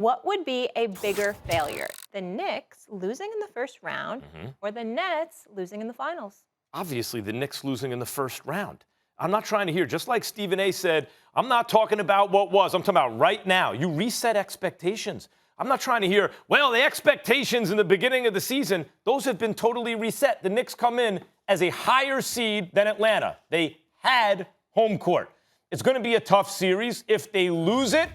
What would be a bigger failure? The Knicks losing in the first round or the Nets losing in the finals? Obviously, the Knicks losing in the first round. I'm not trying to hear, just like Stephen A. said, I'm not talking about what was. I'm talking about right now. You reset expectations. I'm not trying to hear, well, the expectations in the beginning of the season, those have been totally reset. The Knicks come in as a higher seed than Atlanta. They had home court. It's going to be a tough series. If they lose it,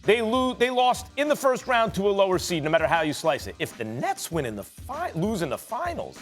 they lost in the first round to a lower seed, no matter how you slice it. If the Nets win lose in the finals,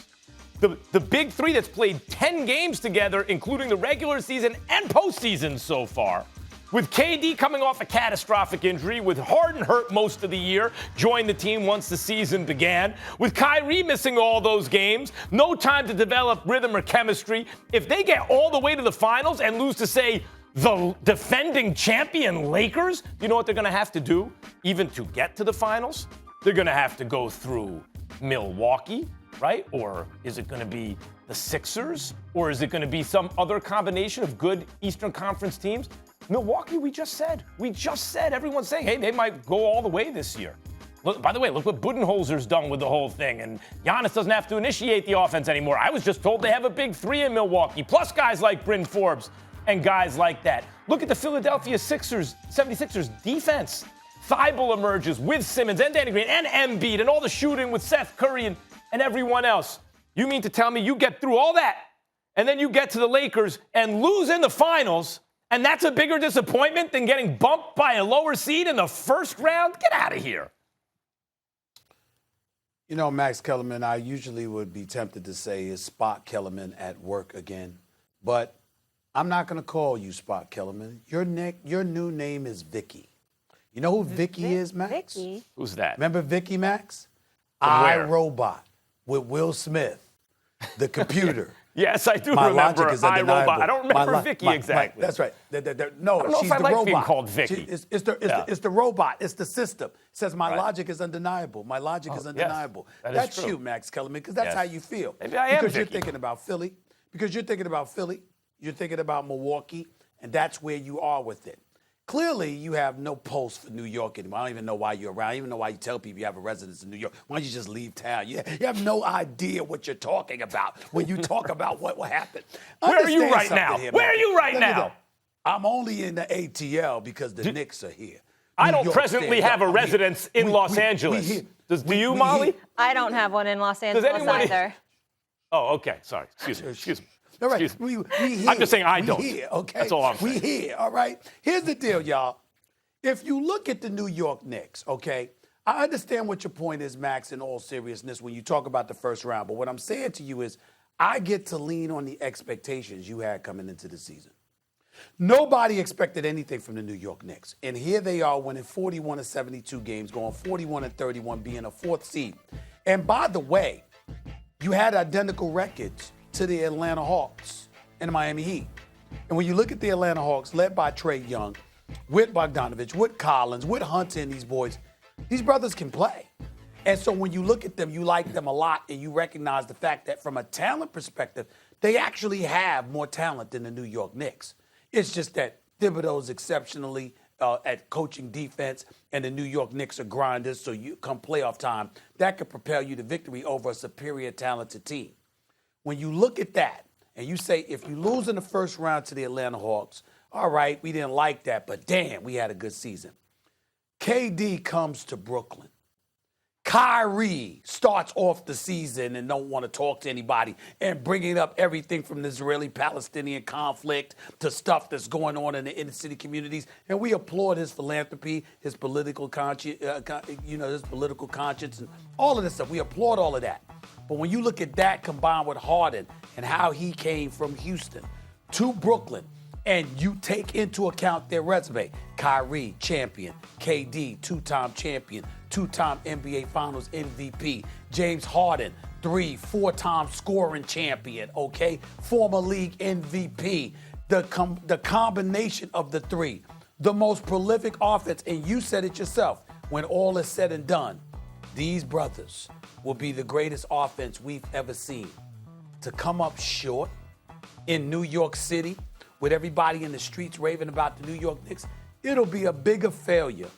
the big three that's played 10 games together, including the regular season and postseason so far, with KD coming off a catastrophic injury, with Harden hurt most of the year, joined the team once the season began, with Kyrie missing all those games, no time to develop rhythm or chemistry. If they get all the way to the finals and lose to, say, the defending champion Lakers, you know what they're going to have to do? Even to get to the finals, they're going to have to go through Milwaukee, right? Or is it going to be the Sixers? Or is it going to be some other combination of good Eastern Conference teams? Milwaukee, we just said. Everyone's saying, hey, they might go all the way this year. Look, by the way, look what Budenholzer's done with the whole thing. And Giannis doesn't have to initiate the offense anymore. I was just told they have a big three in Milwaukee, plus guys like Bryn Forbes and guys like that. Look at the Philadelphia 76ers defense. Thibault emerges with Simmons and Danny Green and Embiid and all the shooting with Seth Curry and everyone else. You mean to tell me you get through all that and then you get to the Lakers and lose in the finals, and that's a bigger disappointment than getting bumped by a lower seed in the first round? Get out of here. You know, Max Kellerman, I usually would be tempted to say is Spot Kellerman at work again, but I'm not going to call you Spot Kellerman. Your new name is Vicky. You know who Vicky is, Max? Vicky? Who's that? Remember Vicky, Max? From where? iRobot with Will Smith, the computer. Yes, I do My remember logic is undeniable. iRobot. I don't remember Vicky exactly. That's right. No, I don't know she's if I the like robot. being called Vicky. It's the robot. It's the system. It says my logic is undeniable. My logic is undeniable. That is That's true. you, Max Kellerman, because that's Yes. how you feel. Maybe I am Because you're Vicky. thinking about Philly. You're thinking about Milwaukee, and that's where you are with it. Clearly, you have no pulse for New York anymore. I don't even know why you're around. I don't even know why you tell people you have a residence in New York. Why don't you just leave town? You have no idea what you're talking about when you talk about what will happen. Where are you Understand right something now? here, Where man. are you right Look at now? that. I'm only in the ATL because the Knicks are here. I New don't York presently stands have up. a I'm here. residence in Los Angeles. Do you, we Molly? here. I don't have one in Los Angeles anybody- either. Oh, okay. Sorry. Excuse me. All right, Excuse me. we here. I'm just saying I don't. We here, okay? That's all I'm saying. We here, all right? Here's the deal, y'all. If you look at the New York Knicks, okay, I understand what your point is, Max, in all seriousness, when you talk about the first round. But what I'm saying to you is I get to lean on the expectations you had coming into the season. Nobody expected anything from the New York Knicks. And here they are winning 41 of 72 games, going 41 and 31, being a fourth seed. And by the way, you had identical records to the Atlanta Hawks and the Miami Heat. And when you look at the Atlanta Hawks, led by Trae Young, with Bogdanovich, with Collins, with Hunter and these boys, these brothers can play. And so when you look at them, you like them a lot, and you recognize the fact that from a talent perspective, they actually have more talent than the New York Knicks. It's just that Thibodeau's exceptionally at coaching defense, and the New York Knicks are grinders, so you come playoff time, that could propel you to victory over a superior talented team. When you look at that, and you say, if you lose in the first round to the Atlanta Hawks, all right, we didn't like that, but damn, we had a good season. KD comes to Brooklyn. Kyrie starts off the season and don't want to talk to anybody and bringing up everything from the Israeli-Palestinian conflict to stuff that's going on in the inner city communities. And we applaud his philanthropy, his political conscience, his political conscience, and all of this stuff. We applaud all of that. But when you look at that combined with Harden and how he came from Houston to Brooklyn, and you take into account their resume, Kyrie, champion, KD, two-time champion, two-time NBA Finals MVP, James Harden, 3-4-time scoring champion, okay? Former league MVP, the combination of the three, the most prolific offense, and you said it yourself, when all is said and done, these brothers will be the greatest offense we've ever seen. To come up short in New York City, with everybody in the streets raving about the New York Knicks, it'll be a bigger failure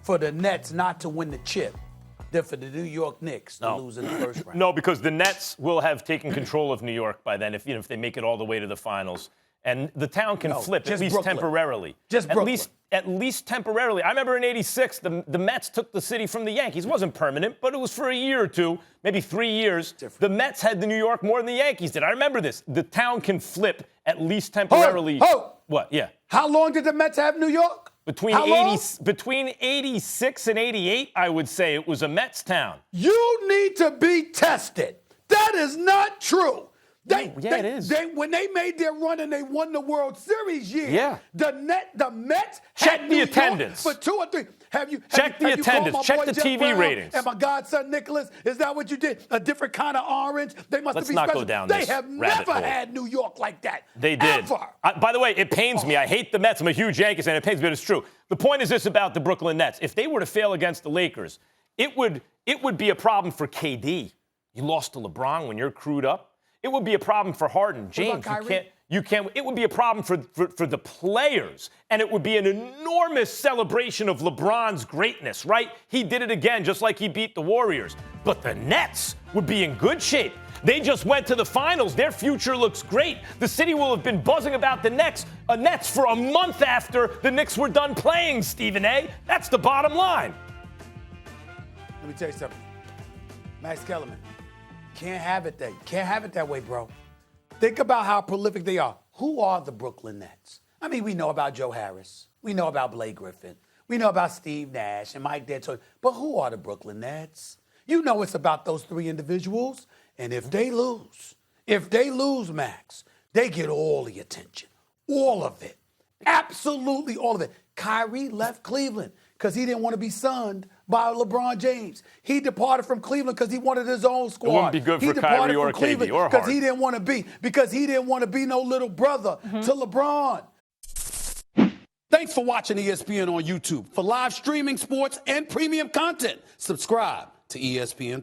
for the Nets not to win the chip than for the New York Knicks to lose in the first round. No, because the Nets will have taken control of New York by then if they make it all the way to the finals. And the town can flip, at least Brooklyn. temporarily. Just Brooklyn. At least temporarily. I remember in '86, the Mets took the city from the Yankees. It wasn't permanent, but it was for a year or two, maybe 3 years. The Mets had the New York more than the Yankees did. I remember this. The town can flip at least temporarily. What? Yeah. How long did the Mets have New York? Between 86 and 88, I would say it was a Mets town. You need to be tested. That is not true. It is. When they made their run and they won the World Series the Mets check the attendance for 2 or 3. Check the attendance. Check the TV ratings. And my godson Nicholas, is that what you did? A different kind of orange? They must Let's be not special. go down They this have rabbit never hole. had New York like that. They did. Ever. By the way, it pains me. I hate the Mets. I'm a huge Yankees fan. It pains me, but it's true. The point is this about the Brooklyn Nets. If they were to fail against the Lakers, it would be a problem for KD. You lost to LeBron when you're crewed up. It would be a problem for Harden. James, you can't. It would be a problem for the players, and it would be an enormous celebration of LeBron's greatness, right? He did it again, just like he beat the Warriors. But the Nets would be in good shape. They just went to the finals. Their future looks great. The city will have been buzzing about the Nets for a month after the Knicks were done playing, Stephen A. That's the bottom line. Let me tell you something. Max Kellerman. Can't have it that way, bro. Think about how prolific they are. Who are the Brooklyn Nets? I mean, we know about Joe Harris. We know about Blake Griffin. We know about Steve Nash and Mike D'Antoni. But who are the Brooklyn Nets? You know it's about those 3 individuals. And if they lose, Max, they get all the attention. All of it. Absolutely all of it. Kyrie left Cleveland because he didn't want to be sunned by LeBron James. He departed from Cleveland because he wanted his own squad. It wouldn't be good for Kyrie or KD or Harden. Because he didn't want to be no little brother to LeBron. Thanks for watching ESPN on YouTube. For live streaming sports and premium content, subscribe to ESPN+.